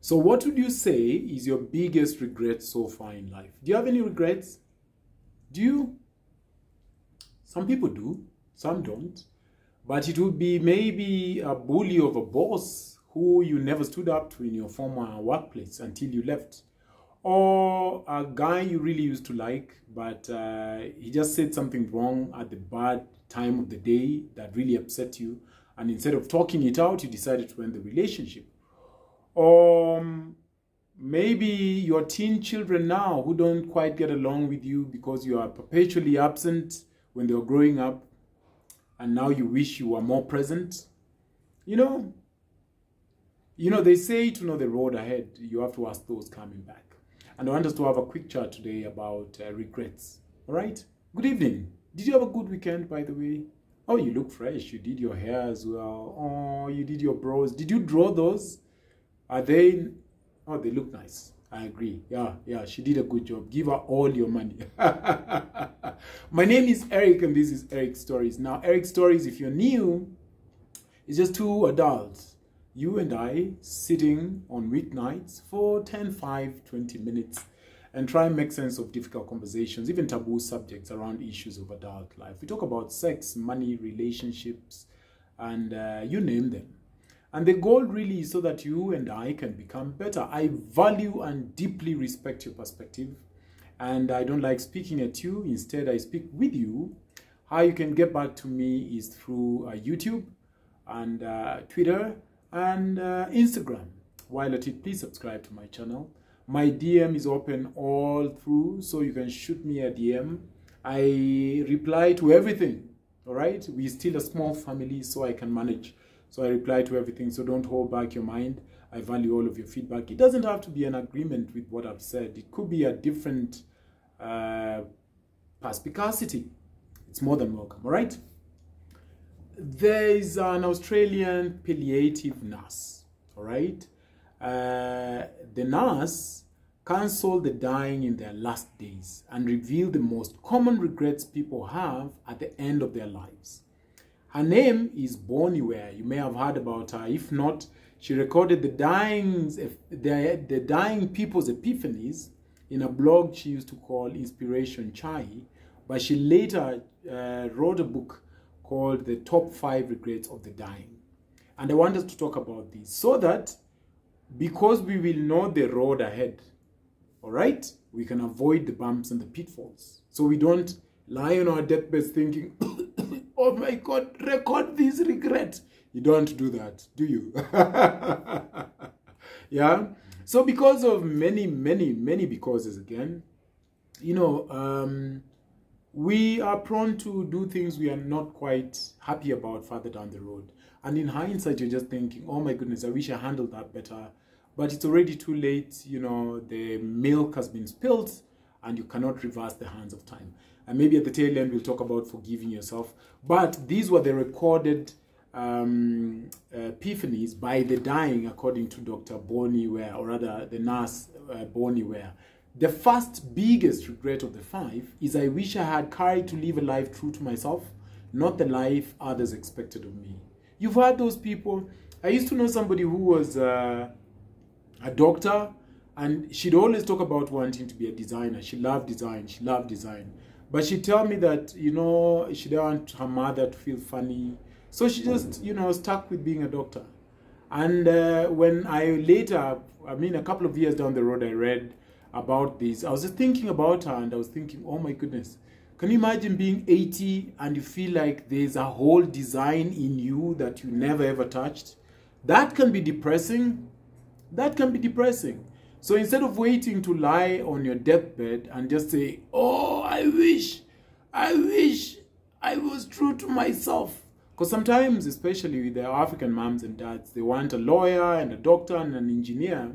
So what would you say is your biggest regret so far in life? Do you have any regrets? Do you? Some people do, some don't. But it would be maybe a bully of a boss who you never stood up to in your former workplace until you left. Or a guy you really used to like, but he just said something wrong at the bad time of the day that really upset you. And instead of talking it out, you decided to end the relationship. Or maybe your teen children now who don't quite get along with you because you are perpetually absent when they were growing up, and now you wish you were more present. You know, they say to know the road ahead, you have to ask those coming back. And I want us to have a quick chat today about regrets. All right? Good evening. Did you have a good weekend, by the way? Oh, you look fresh. You did your hair as well. Oh, you did your brows. Did you draw those? Are they? Oh, they look nice. I agree. Yeah, she did a good job. Give her all your money. My name is Eric, and this is Eric's Stories. Now, Eric's Stories, if you're new, is just two adults, you and I, sitting on weeknights for 10, 5, 20 minutes and try and make sense of difficult conversations, even taboo subjects around issues of adult life. We talk about sex, money, relationships, and you name them. And the goal really is so that you and I can become better. I value and deeply respect your perspective. And I don't like speaking at you. Instead, I speak with you. How you can get back to me is through YouTube and Twitter and Instagram. While at it, please subscribe to my channel. My DM is open all through, so you can shoot me a DM. I reply to everything, all right? We're still a small family, so I can manage. So I reply to everything, so don't hold back your mind. I value all of your feedback. It doesn't have to be an agreement with what I've said. It could be a different perspicacity. It's more than welcome, all right? There is an Australian palliative nurse, all right? The nurse counseled the dying in their last days and revealed the most common regrets people have at the end of their lives. Her name is Bonnie Ware. You may have heard about her. If not, she recorded the dying people's epiphanies in a blog she used to call Inspiration Chai, but she later wrote a book called The Top 5 Regrets of the Dying. And I want us to talk about this so that, because we will know the road ahead, all right, we can avoid the bumps and the pitfalls. So we don't lie on our deathbeds thinking, oh my God, record this regret. You don't do that, do you? Yeah. So because of many becauses again, we are prone to do things we are not quite happy about further down the road. And in hindsight, you're just thinking, oh my goodness, I wish I handled that better. But it's already too late. The milk has been spilled and you cannot reverse the hands of time. And maybe at the tail end, we'll talk about forgiving yourself. But these were the recorded epiphanies by the dying, according to Dr. Bonnie Ware, or rather the nurse Bonnie Ware. The first biggest regret of the 5 is I wish I had courage to live a life true to myself, not the life others expected of me. You've heard those people. I used to know somebody who was a doctor, and she'd always talk about wanting to be a designer. She loved design. She loved design. But she'd tell me that, she didn't want her mother to feel funny. So she just, stuck with being a doctor. And when I later, a couple of years down the road, I read about this, I was just thinking about her, and I was thinking, oh my goodness, can you imagine being 80 and you feel like there's a whole design in you that you never ever touched? That can be depressing. That can be depressing. So instead of waiting to lie on your deathbed and just say, oh, I wish I was true to myself. Because sometimes, especially with their African moms and dads, they want a lawyer and a doctor and an engineer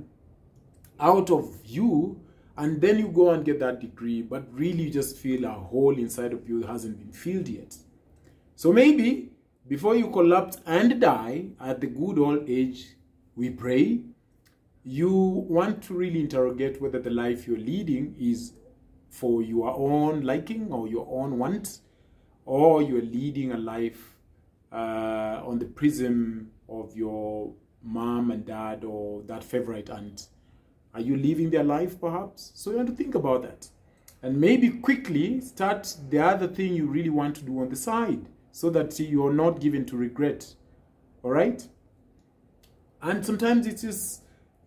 out of you, and then you go and get that degree, but really you just feel a hole inside of you hasn't been filled yet. So maybe before you collapse and die at the good old age, we pray, you want to really interrogate whether the life you're leading is for your own liking or your own want, or you're leading a life on the prism of your mom and dad or that favorite aunt? Are you living their life perhaps? So you want to think about that. And maybe quickly start the other thing you really want to do on the side so that you're not given to regret. All right? And sometimes it's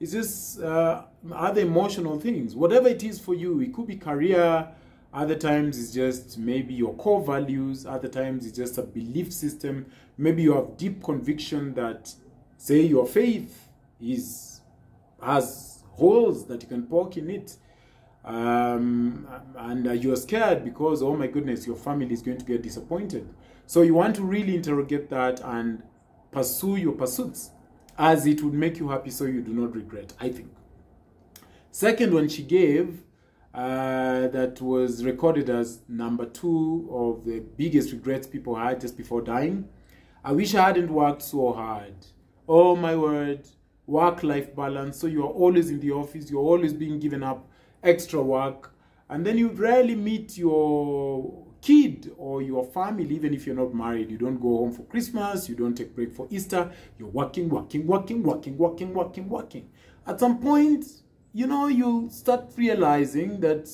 just other emotional things. Whatever it is for you, it could be career. Other times it's just maybe your core values. Other times it's just a belief system. Maybe you have deep conviction that, say, your faith has holes that you can poke in it. And you're scared because, oh my goodness, your family is going to get disappointed. So you want to really interrogate that and pursue your pursuits as it would make you happy so you do not regret, I think. Second one she gave, that was recorded as number 2 of the biggest regrets people had just before dying. I wish I hadn't worked so hard. Oh my word, work-life balance. So you're always in the office, you're always being given up extra work, and then you rarely meet your kid or your family. Even if you're not married, you don't go home for Christmas, you don't take break for Easter, you're working. At some point, you know, you start realizing that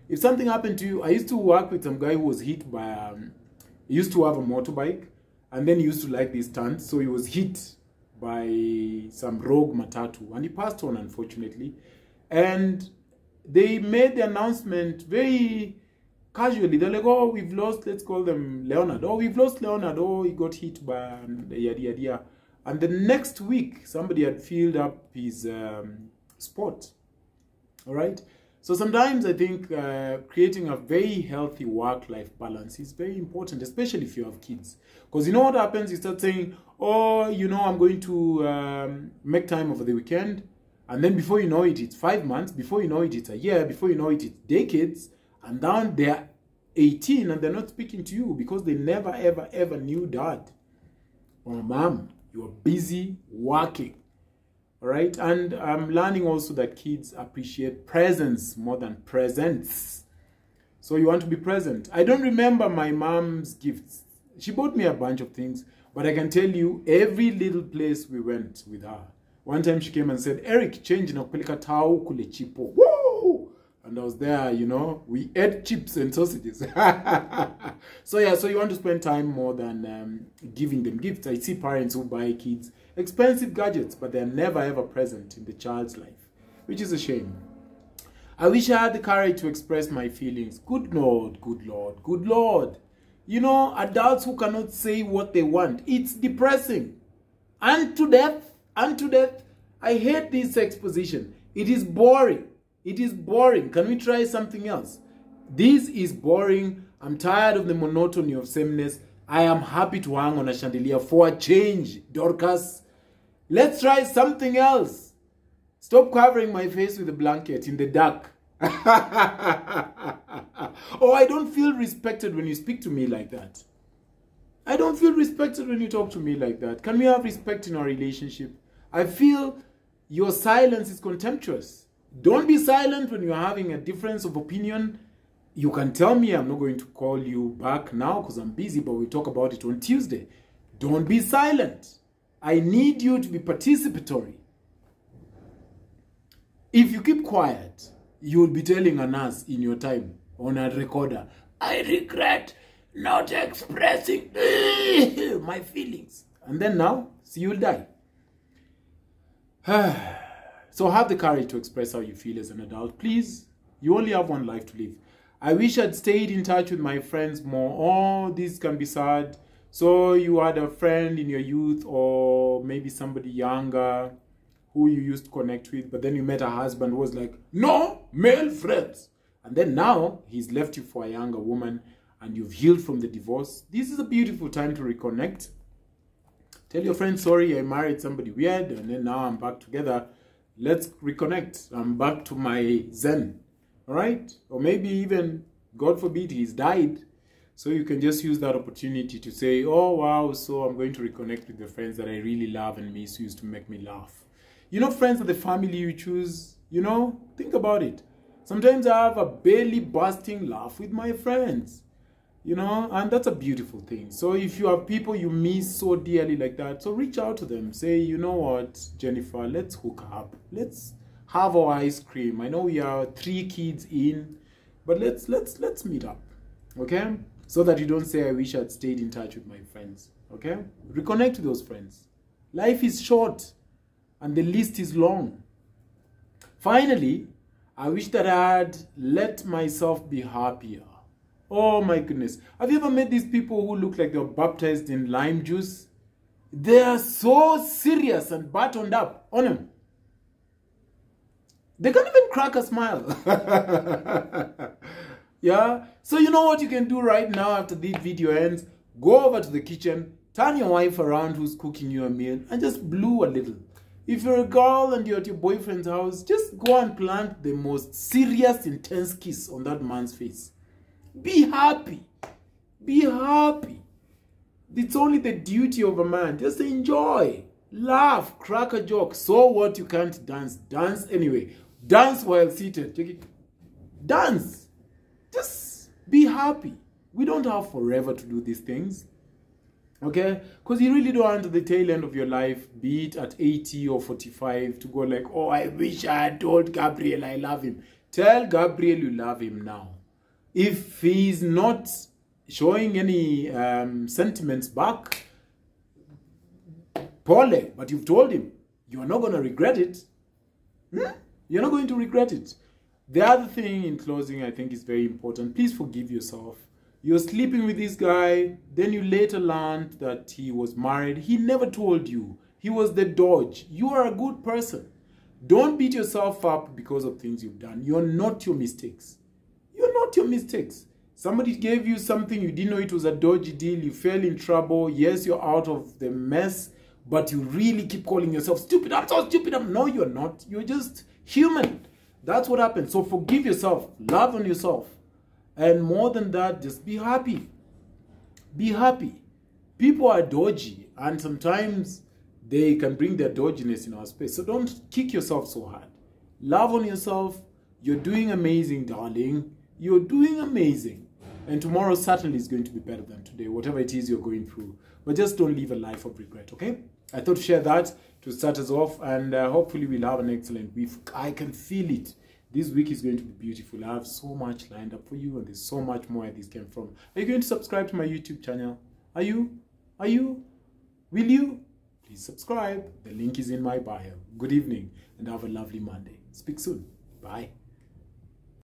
if something happened to you. I used to work with some guy who was hit by he used to have a motorbike, and then he used to like these stunts, so he was hit by some rogue matatu and he passed on, unfortunately. And they made the announcement very casually. They're like, oh, we've lost, let's call them Leonard. Oh, we've lost Leonard. Oh, he got hit by yada yada yada. And the next week, somebody had filled up his spot. All right? So sometimes I think creating a very healthy work-life balance is very important, especially if you have kids. Because you know what happens? You start saying, oh, you know, I'm going to make time over the weekend. And then before you know it, it's 5 months. Before you know it, it's a year. Before you know it, it's decades. And then they're 18 and they're not speaking to you because they never, ever, ever knew dad or mom. You are busy working. All right? And I'm learning also that kids appreciate presence more than presents. So you want to be present. I don't remember my mom's gifts. She bought me a bunch of things. But I can tell you, every little place we went with her. One time she came and said, Eric, change na kupeleka tau kule chipo. Woo! And I was there, you know, we ate chips and sausages. So yeah, so you want to spend time more than giving them gifts. I see parents who buy kids expensive gadgets, but they're never ever present in the child's life, which is a shame. I wish I had the courage to express my feelings. Good Lord, good Lord, good Lord. You know, adults who cannot say what they want, it's depressing. And to death. I hate this exposition. It is boring. It is boring. Can we try something else? This is boring. I'm tired of the monotony of sameness. I am happy to hang on a chandelier for a change, Dorcas. Let's try something else. Stop covering my face with a blanket in the dark. Oh, I don't feel respected when you speak to me like that. I don't feel respected when you talk to me like that. Can we have respect in our relationship? I feel your silence is contemptuous. Don't be silent when you're having a difference of opinion. You can tell me. I'm not going to call you back now because I'm busy, but we'll talk about it on Tuesday. Don't be silent. I need you to be participatory. If you keep quiet, you will be telling an us in your time on a recorder, I regret not expressing my feelings. And then now, see, you'll die. So have the courage to express how you feel as an adult. Please, you only have one life to live. I wish I'd stayed in touch with my friends more. Oh, this can be sad. So you had a friend in your youth or maybe somebody younger who you used to connect with, but then you met a husband who was like, no male friends. And then now he's left you for a younger woman and you've healed from the divorce. This is a beautiful time to reconnect. Tell your friend, sorry, I married somebody weird and then now I'm back together. Let's reconnect. I'm back to my zen. All right? Or maybe even, God forbid, he's died. So you can just use that opportunity to say, oh, wow, so I'm going to reconnect with the friends that I really love and miss who used to make me laugh. You know, friends are the family you choose. You know, think about it. Sometimes I have a belly bursting laugh with my friends. You know, and that's a beautiful thing. So if you have people you miss so dearly like that, so reach out to them. Say, you know what, Jennifer, let's hook up. Let's have our ice cream. I know we are 3 kids in, but let's meet up. Okay? So that you don't say, I wish I'd stayed in touch with my friends. Okay? Reconnect with those friends. Life is short and the list is long. Finally, I wish that I had let myself be happier. Oh my goodness. Have you ever met these people who look like they're baptized in lime juice? They are so serious and buttoned up on them. They can't even crack a smile. Yeah? So you know what you can do right now after this video ends? Go over to the kitchen, turn your wife around who's cooking you a meal, and just blow a little. If you're a girl and you're at your boyfriend's house, just go and plant the most serious, intense kiss on that man's face. Be happy. Be happy. It's only the duty of a man. Just enjoy. Laugh. Crack a joke. So what, you can't dance? Dance anyway. Dance while seated. Check it. Dance. Just be happy. We don't have forever to do these things. Okay? Because you really don't want at the tail end of your life, be it at 80 or 45, to go like, oh, I wish I had told Gabriel I love him. Tell Gabriel you love him now. If he's not showing any sentiments back, Pole, but you've told him, you are not going to regret it. You're not going to regret it. The other thing in closing, I think is very important. Please forgive yourself. You're sleeping with this guy, then you later learned that he was married. He never told you. He was the dodge. You are a good person. Don't beat yourself up because of things you've done. You're not your mistakes. You're not your mistakes. Somebody gave you something, you didn't know it was a dodgy deal, you fell in trouble. Yes, you're out of the mess, but you really keep calling yourself stupid. I'm so stupid. No, you're not. You're just human. That's what happened. So forgive yourself. Love on yourself. And more than that, just be happy. Be happy. People are dodgy, and sometimes they can bring their dodginess in our space. So don't kick yourself so hard. Love on yourself. You're doing amazing, darling. You're doing amazing. And tomorrow certainly is going to be better than today, whatever it is you're going through. But just don't live a life of regret, okay? I thought to share that to start us off, and hopefully we'll have an excellent week. I can feel it. This week is going to be beautiful. I have so much lined up for you, and there's so much more where this came from. Are you going to subscribe to my YouTube channel? Are you? Are you? Will you? Please subscribe. The link is in my bio. Good evening, and have a lovely Monday. Speak soon. Bye.